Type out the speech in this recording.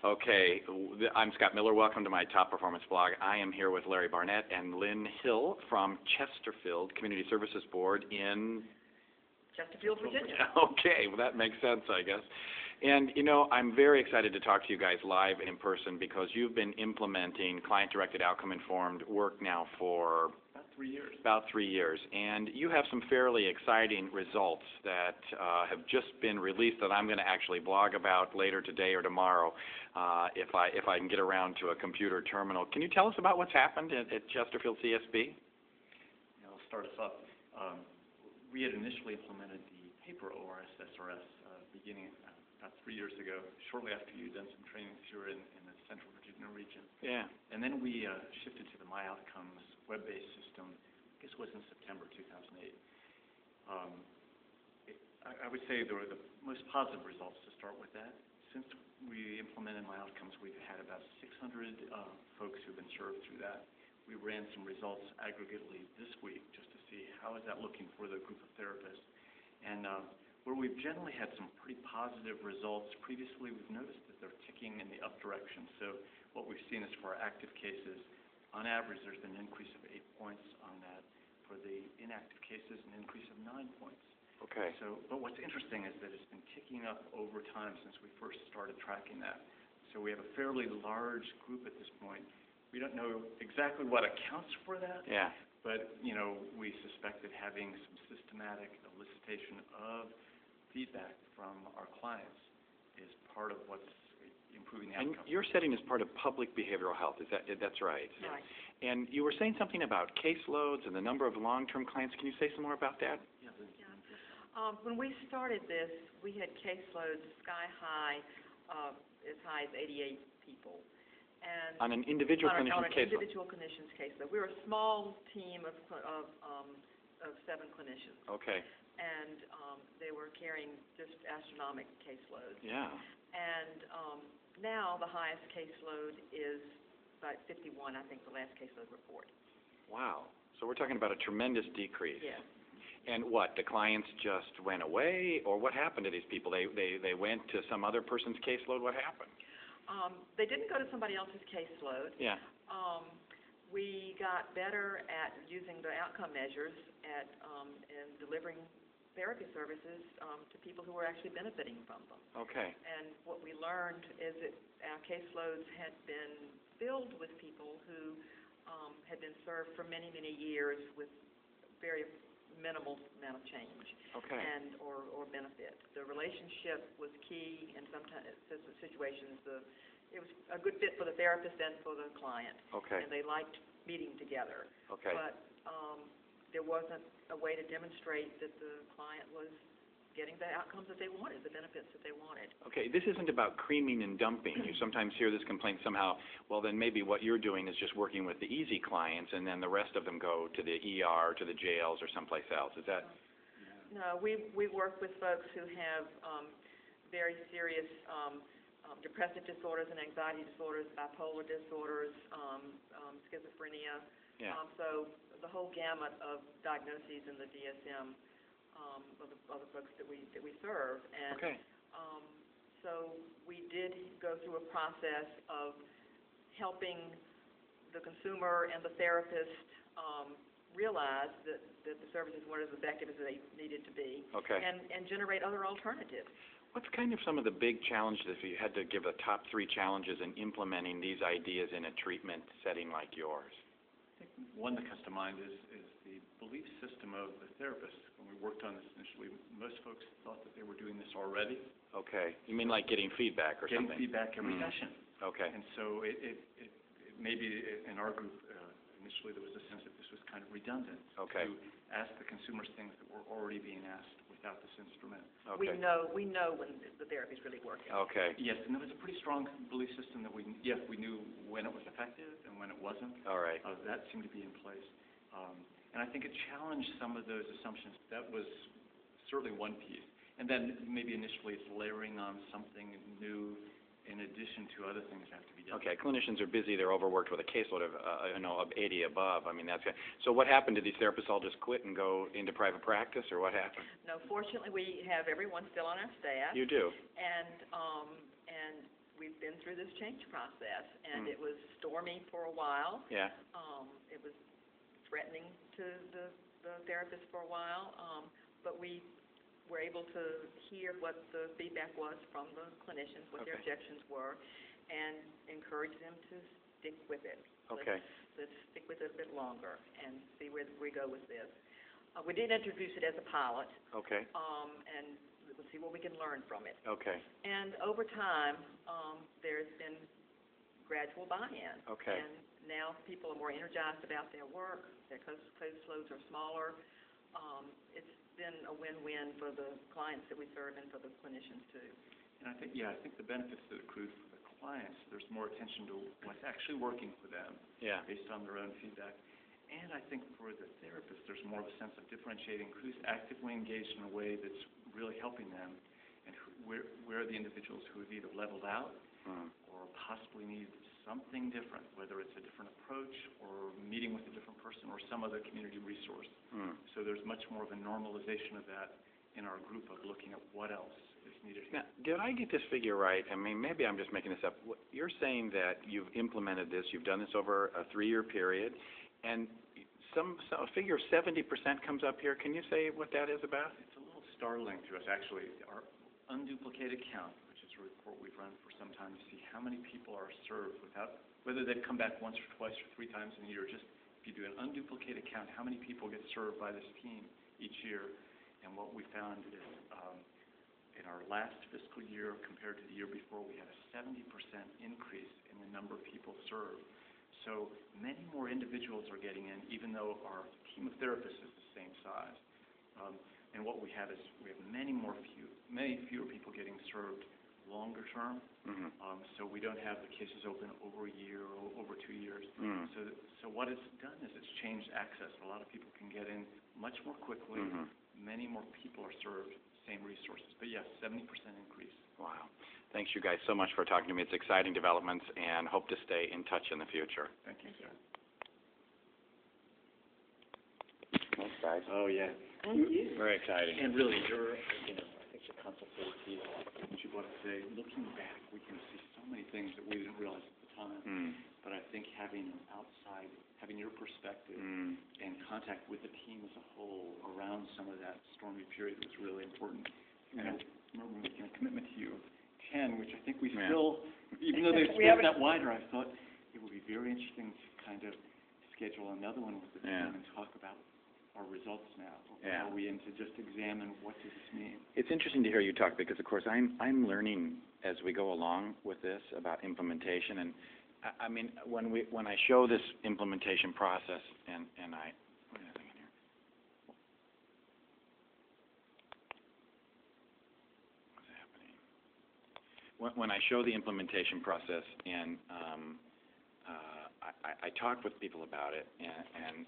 Okay, I'm Scott Miller. Welcome to my Top Performance blog. I am here with Larry Barnett and Lynn Hill from Chesterfield Community Services Board in Chesterfield, Virginia. Okay, well that makes sense, I guess. And, you know, I'm very excited to talk to you guys live and in person because you've been implementing client-directed outcome-informed work now for about 3 years. And you have some fairly exciting results that have just been released that I'm going to actually blog about later today or tomorrow if I can get around to a computer terminal. Can you tell us about what's happened at Chesterfield CSB? Yeah, I'll start us off. We had initially implemented the paper ORS SRS beginning about 3 years ago, shortly after you'd done some trainings here in the Central Virginia region. Yeah. And then we shifted to the My Outcomes web-based system. I guess it was in September 2008. I would say there were the most positive results to start with that. Since we implemented My Outcomes, we've had about 600 folks who've been served through that. We ran some results aggregately this week just to see how is that looking for the group of therapists. And where we've generally had some pretty positive results previously, we've noticed that they're ticking in the up direction. So what we've seen is for our active cases, on average, there's been an increase of 8 points on that. For the inactive cases, an increase of 9 points. Okay. So, but what's interesting is that it's been ticking up over time since we first started tracking that. So we have a fairly large group at this point. We don't know exactly what accounts for that. Yeah. But, you know, we suspect that having some systematic elicitation of feedback from our clients is part of what's improving the outcome. And your setting is part of public behavioral health. That's right? Right. And you were saying something about caseloads and the number of long-term clients. Can you say some more about that? Yeah. When we started this, we had caseloads sky high, as high as 88 people. And on an individual clinician's caseload? On an individual clinician's caseload. We were a small team of 7 clinicians. Okay. And they were carrying just astronomical caseloads. Yeah. And now the highest caseload is about 51, I think, the last caseload report. Wow. So we're talking about a tremendous decrease. Yes. And what, the clients just went away, or what happened to these people? They went to some other person's caseload? What happened? They didn't go to somebody else's caseload. Yeah. We got better at using the outcome measures in delivering therapy services to people who were actually benefiting from them. Okay. And what we learned is that our caseloads had been filled with people who had been served for many, many years with very minimal amount of change. Okay. And or benefit. The relationship was key, and sometimes in situations it was a good fit for the therapist and for the client. Okay. And they liked meeting together. Okay. But there wasn't a way to demonstrate that the client was getting the outcomes that they wanted, the benefits that they wanted. Okay, this isn't about creaming and dumping. You sometimes hear this complaint somehow, well, then maybe what you're doing is just working with the easy clients, and then the rest of them go to the ER, to the jails, or someplace else. Is that? No, we work with folks who have very serious depressive disorders and anxiety disorders, bipolar disorders, schizophrenia. Yeah. So the whole gamut of diagnoses in the DSM of the folks that we serve. And okay. So we did go through a process of helping the consumer and the therapist realize that the services weren't as effective as they needed to be. Okay. And generate other alternatives. What's kind of some of the big challenges, if you had to give the top 3 challenges in implementing these ideas in a treatment setting like yours? I think one that comes to mind is the belief system of the therapist. When we worked on this initially, most folks thought that they were doing this already. Okay. You mean like getting feedback or something? Getting feedback every session. Okay. And so it maybe in our group, initially there was a sense that this was kind of redundant. Okay. To ask the consumers things that were already being asked without this instrument. Okay. We know when the therapy is really working. Okay. Yes, and there was a pretty strong belief system that we knew when it was effective and when it wasn't. All right. That seemed to be in place. And I think it challenged some of those assumptions. That was certainly one piece. And then maybe initially it's layering on something new in addition to other things that have to be done. Okay, clinicians are busy. They're overworked with a caseload of, of 80 above. I mean, that's good. So what happened? Did these therapists all just quit and go into private practice, or what happened? No, fortunately, we have everyone still on our staff. You do? And we've been through this change process, and it was stormy for a while. Yeah. It was threatening to the therapists for a while, but we were able to hear what the feedback was from the clinicians, what their objections were, and encourage them to stick with it. Okay. Let's stick with it a bit longer and see where we go with this. We did introduce it as a pilot, Okay. and we'll see what we can learn from it. Okay. And over time, there's been gradual buy-in. Okay. And now people are more energized about their work, their caseloads are smaller. It's been a win-win for the clients that we serve and for the clinicians too. And I think the benefits that accrue for the clients, there's more attention to what's actually working for them based on their own feedback. And I think for the therapists, there's more of a sense of differentiating who's actively engaged in a way that's really helping them, and where are the individuals who have either leveled out or possibly need something different, whether it's a different approach or meeting with a different person or some other community resource. So there's much more of a normalization of that in our group of looking at what else is needed here. Now, did I get this figure right? I mean, maybe I'm just making this up. You're saying that you've implemented this, you've done this over a 3-year period, and a figure of 70% comes up here. Can you say what that is about? It's a little startling to us, actually. Our unduplicated count, which is a report we've run for some time to see how many people are served without, whether they've come back once or twice or 3 times in a year, just if you do an unduplicated count, how many people get served by this team each year. And what we found is in our last fiscal year compared to the year before, we had a 70% increase in the number of people served. So many more individuals are getting in, even though our team of therapists is the same size. And what we have is many fewer people getting served longer term. So we don't have the cases open over a year or over 2 years. So what it's done is it's changed access. A lot of people can get in much more quickly. Many more people are served, same resources. But yes, 70% increase. Wow. Thanks you guys so much for talking to me. It's exciting developments, and hope to stay in touch in the future. Thank you, sir. Thanks, guys. Oh, yeah. Thank you. Very exciting. And really, I think the consultancy, what you want to say, looking back, we can see so many things that we didn't realize at the time. But I think having your perspective and contact with the team as a whole around some of that stormy period was really important. And I remember making a commitment to you of 10, which I think we still, even though they've split that wider, I thought it would be very interesting to kind of schedule another one with the team and talk about our results now. Are we in to just examine what does this mean? It's interesting to hear you talk because, of course, I'm learning as we go along with this about implementation. And I mean, when I show this implementation process, and I what is that thing in here? What's happening? When I show the implementation process, and I talk with people about it, and